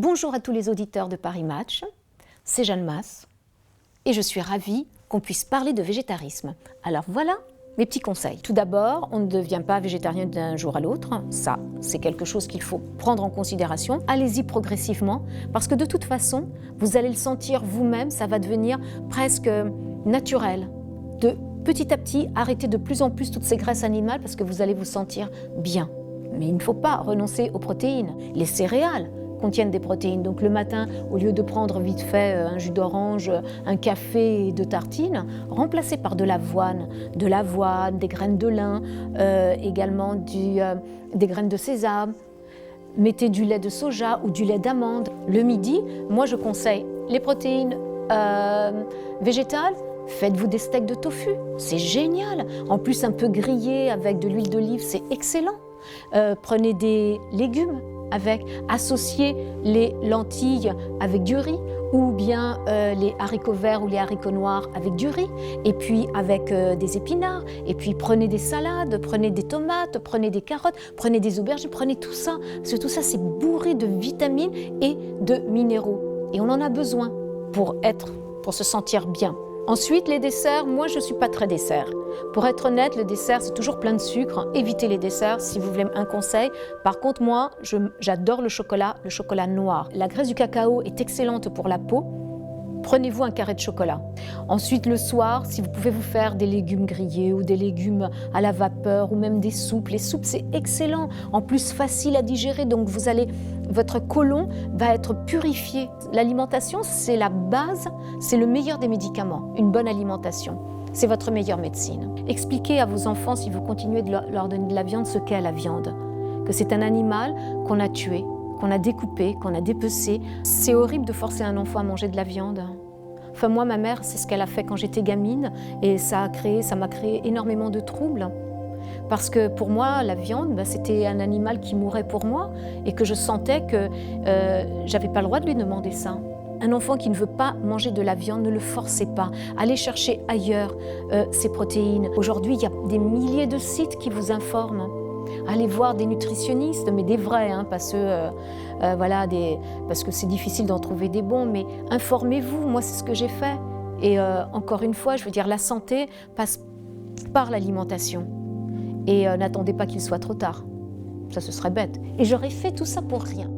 Bonjour à tous les auditeurs de Paris Match, c'est Jeanne Masse et je suis ravie qu'on puisse parler de végétarisme. Alors voilà mes petits conseils. Tout d'abord, on ne devient pas végétarien d'un jour à l'autre, ça c'est quelque chose qu'il faut prendre en considération. Allez-y progressivement parce que de toute façon, vous allez le sentir vous-même, ça va devenir presque naturel. De petit à petit, arrêtez de plus en plus toutes ces graisses animales parce que vous allez vous sentir bien. Mais il ne faut pas renoncer aux protéines. Les céréales contiennent des protéines. Donc le matin, au lieu de prendre vite fait un jus d'orange, un café et 2 tartines, remplacez par de l'avoine, des graines de lin, également des graines de sésame. Mettez du lait de soja ou du lait d'amande. Le midi, moi je conseille les protéines végétales. Faites-vous des steaks de tofu, c'est génial. En plus, un peu grillé avec de l'huile d'olive, c'est excellent. Prenez des légumes associez les lentilles avec du riz ou bien les haricots verts ou les haricots noirs avec du riz et puis avec des épinards et puis prenez des salades, prenez des tomates, prenez des carottes, prenez des aubergines, prenez tout ça parce que tout ça c'est bourré de vitamines et de minéraux et on en a besoin pour se sentir bien. Ensuite, les desserts, moi je ne suis pas très dessert. Pour être honnête, le dessert c'est toujours plein de sucre. Évitez les desserts si vous voulez un conseil. Par contre, moi j'adore le chocolat noir. La graisse du cacao est excellente pour la peau. Prenez-vous un carré de chocolat. Ensuite, le soir, si vous pouvez vous faire des légumes grillés ou des légumes à la vapeur ou même des soupes. Les soupes, c'est excellent. En plus, facile à digérer. Donc, votre côlon va être purifié. L'alimentation, c'est la base, c'est le meilleur des médicaments. Une bonne alimentation, c'est votre meilleure médecine. Expliquez à vos enfants, si vous continuez de leur donner de la viande, ce qu'est la viande. Que c'est un animal qu'on a tué, qu'on a découpé, qu'on a dépecé. C'est horrible de forcer un enfant à manger de la viande. Enfin, moi, ma mère, c'est ce qu'elle a fait quand j'étais gamine et ça m'a créé énormément de troubles. Parce que pour moi, la viande, c'était un animal qui mourait pour moi et que je sentais que j'avais pas le droit de lui demander ça. Un enfant qui ne veut pas manger de la viande, ne le forcez pas. Allez chercher ailleurs ses protéines. Aujourd'hui, il y a des milliers de sites qui vous informent. Allez voir des nutritionnistes, mais des vrais, pas ceux, parce que c'est difficile d'en trouver des bons, mais informez-vous, moi c'est ce que j'ai fait. Et encore une fois, je veux dire, la santé passe par l'alimentation. Et n'attendez pas qu'il soit trop tard, ça ce serait bête. Et j'aurais fait tout ça pour rien.